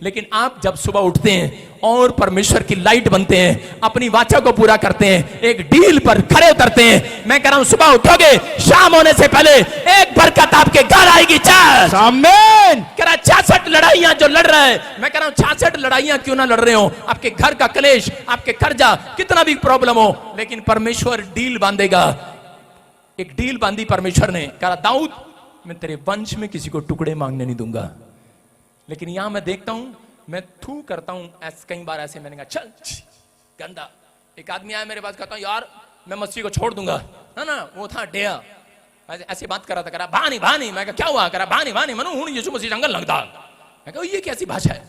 लेकिन आप जब सुबह उठते हैं और परमेश्वर की लाइट बनते हैं, अपनी वाचा को पूरा करते हैं, एक डील पर खड़े उतरते हैं, मैं कह रहा हूं सुबह उठोगे, शाम होने से पहले एक बरकत आपके घर आएगी। आमीन। कह रहा 66 लड़ाइयां जो लड़ रहा है, मैं कह रहा हूं 66 लड़ाइयां क्यों ना लड़ रहे हो, आपके घर का कलेश, आपके कर्जा, कितना भी प्रॉब्लम हो, लेकिन परमेश्वर डील बांधेगा। एक डील बांधी परमेश्वर ने, कहा दाऊद मैं तेरे वंश में किसी को टुकड़े मांगने नहीं दूंगा। लेकिन यहां मैं देखता हूं, मैं थू करता हूं ऐसे, कई बार ऐसे मैंने कहा चल गंदा। एक आदमी आया मेरे पास, कहता हूं यार मैं मछली को छोड़ दूंगा, है ना, वो था डेया, ऐसे बात कर रहा था, करा भानी भानी, मैं कहा क्या हुआ, करा भानी भानी मनु हूं यीशु मसीह जंगल लगता। मैं कहा ये कैसी भाषा है,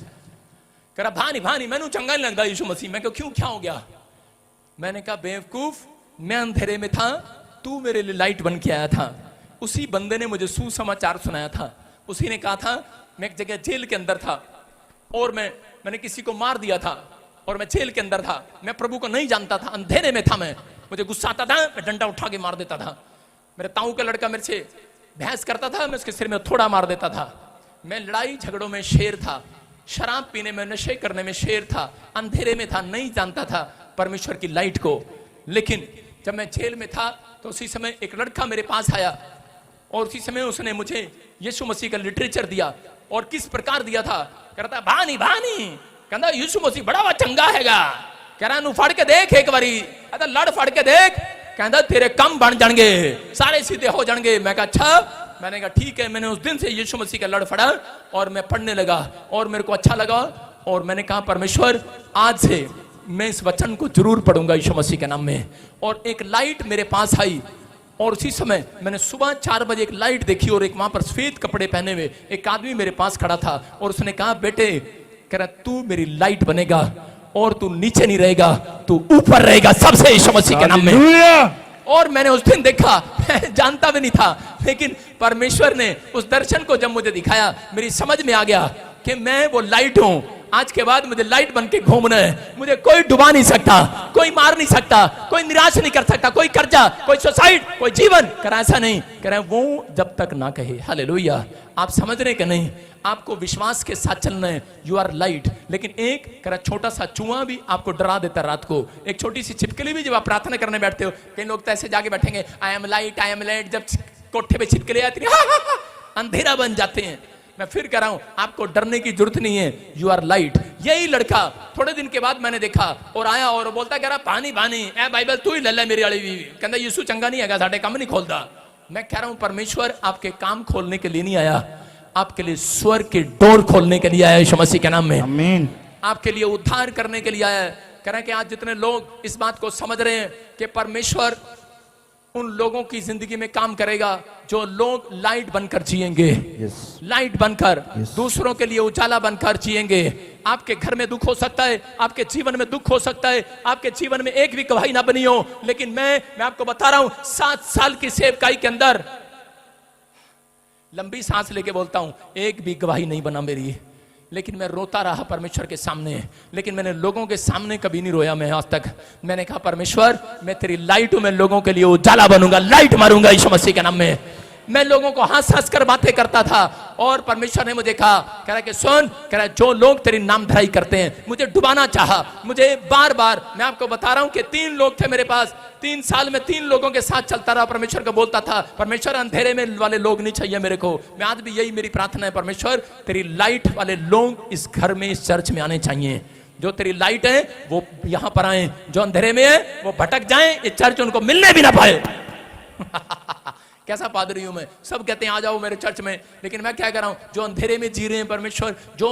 करा भानी भानी मैनू चंगा नहीं लगता यीशु मसीह। मैं कहा क्यों, क्या हो गया। मैंने कहा बेवकूफ, मैं अंधेरे में था, तू मेरे लिए लाइट बन के आया था। उसी बंदे ने मुझे सुसमाचार सुनाया था। उसी ने कहा था मैं एक जगह जेल के अंदर था और मैंने किसी को मार दिया था और मैं जेल के अंदर था, मैं प्रभु को नहीं जानता था, अंधेरे में था मैं, मुझे गुस्सा आता था, मैं डंडा उठा के मार देता था। मेरे ताऊ का लड़का मेरे से बहस करता था, मैं उसके सिर में थोड़ा मार देता था। मैं लड़ाई झगड़ों में शेर था, शराब पीने में, नशे करने में शेर था, अंधेरे में था, नहीं जानता था परमेश्वर की लाइट को। लेकिन जब मैं जेल में था तो उसी समय एक लड़का मेरे पास आया और उसी समय उसने मुझे यीशु मसीह का लिटरेचर दिया। और किस प्रकार दिया था, कहता भानी भानी, कहता यीशु मसीह बड़ा हुआ चंगा हैगा, कह रहा नु फड़ के देख एक बारी, कहता लड़ फड़ के देख, कहता तेरे कम बन जाएंगे, सारे सीधे हो जाएंगे। मैं कहा अच्छा। मैंने कहा ठीक है। मैंने उस दिन से यीशु मसीह का लड़ फड़ा और मैं पढ़ने लगा और मेरे को अच्छा लगा और मैंने कहा परमेश्वर आज से मैं इस वचन को जरूर पढ़ूंगा यीशु मसीह के नाम में। और एक लाइट मेरे पास आई और उसी समय मैंने सुबह 4 बजे एक लाइट देखी और एक वहां पर सफेद कपड़े पहने हुए एक आदमी मेरे पास खड़ा था और उसने कहा बेटे, कह रहा तू मेरी लाइट बनेगा और तू नीचे नहीं रहेगा, तू ऊपर रहेगा सबसे यीशु मसीह के नाम में। और मैंने उस दिन देखा, मैं जानता भी नहीं था, लेकिन परमेश्वर ने उस दर्शन को जब मुझे दिखाया, मेरी समझ में आ गया कि मैं वो लाइट हूं। आज के बाद मुझे लाइट बन के घूमना है, मुझे कोई डुबा नहीं सकता, कोई मार नहीं सकता, कोई निराश नहीं कर सकता, कोई कर्जा, कोई सुसाइड, कोई जीवन कर, ऐसा नहीं कह रहे वो जब तक ना कहे। हालेलुया। आप समझ रहे कि नहीं, आपको विश्वास के साथ चलना है, यू आर लाइट। लेकिन एक कह रहा छोटा सा चूहा भी आपको डरा देता है रात को, एक छोटी सी छिपकली भी जब आप प्रार्थना करने बैठते हो, कई लोग तो ऐसे जाके बैठेंगे I am light I am light, जब कोठे पे छिपकली आती है अंधेरा बन जाते हैं। मैं फिर कह रहा हूं आपको डरने की जरूरत नहीं है, यू आर लाइट। यही लड़का थोड़े दिन के बाद मैंने देखा और आया और बोलता कह रहा पानी पानी ए बाइबल तू ही ले ले मेरी वाली, कहता यीशु चंगा नहीं है, साढ़े काम नहीं खोलता। मैं कह रहा हूं परमेश्वर आपके काम खोलने के लिए नहीं आया, आपके लिए स्वर्ग के डोर खोलने के लिए आया यीशु मसीह के नाम में। आमीन। आपके लिए उद्धार करने के लिए आया है। कह रहा है कि आज जितने लोग इस बात को समझ रहे हैं कि परमेश्वर उन लोगों की जिंदगी में काम करेगा जो लोग लाइट बनकर जिएंगे, लाइट बनकर दूसरों के लिए उजाला बनकर जिएंगे। आपके घर में दुख हो सकता है, आपके जीवन में दुख हो सकता है, आपके जीवन में एक भी गवाही ना बनी हो, लेकिन मैं आपको बता रहा हूं 7 साल की सेवकाई के अंदर लंबी सांस लेके बोलता हूं एक भी गवाही नहीं बना मेरी, लेकिन मैं रोता रहा परमेश्वर के सामने। लेकिन मैंने लोगों के सामने कभी नहीं रोया मैं आज तक। मैंने कहा परमेश्वर मैं तेरी लाइट हूं, मैं लोगों के लिए उजाला बनूंगा, लाइट मारूंगा यीशु मसीह के नाम में। मैं लोगों को हंस हंस कर बातें करता था और परमेश्वर ने मुझे कहा, कह रहा कि सुन, कह रहा जो लोग तेरी नाम धराई करते हैं, मुझे डुबाना चाहा, मुझे बार बार, मैं आपको बता रहा हूं कि 3 लोग थे मेरे पास, 3 साल में 3 लोगों के साथ चलता रहा। परमेश्वर को बोलता था परमेश्वर अंधेरे में वाले लोग नहीं चाहिए मेरे को। मैं आज भी यही मेरी प्रार्थना है, परमेश्वर तेरी लाइट वाले लोग इस घर में, इस चर्च में आने चाहिए। जो तेरी लाइट है वो यहां पर आए, जो अंधेरे में है वो भटक जाए, ये चर्च उनको मिलने भी ना पाए। कैसा पादरी हूं मैं, सब कहते हैं आ जाओ मेरे चर्च में, लेकिन मैं क्या कर रहा हूं, जो अंधेरे में जी रहे हैं परमेश्वर, जो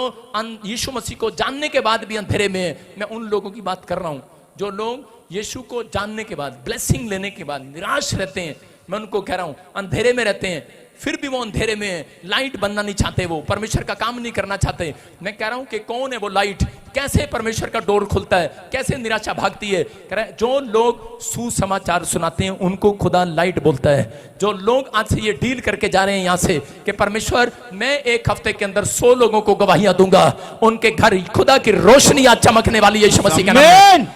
यीशु मसीह को जानने के बाद भी अंधेरे में है, मैं उन लोगों की बात कर रहा हूं। जो लोग यीशु को जानने के बाद, ब्लेसिंग लेने के बाद निराश रहते हैं, मैं उनको कह रहा हूं अंधेरे में रहते हैं, फिर भी वो अंधेरे में लाइट बनना नहीं चाहते, वो परमेश्वर का काम नहीं करना चाहते। मैं कह रहा हूं कि कौन है वो लाइट, कैसे परमेश्वर का डोर खुलता है, कैसे निराशा भागती है। कह रहा है जो लोग सुसमाचार सुनाते हैं उनको खुदा लाइट बोलता है। जो लोग आज से ये डील करके जा रहे हैं यहां से कि परमेश्वर मैं 1 हफ्ते के अंदर 100 लोगों को गवाहियां दूंगा, उनके घर खुदा की रोशनी आज चमकने वाली है यीशु मसीह के नाम में।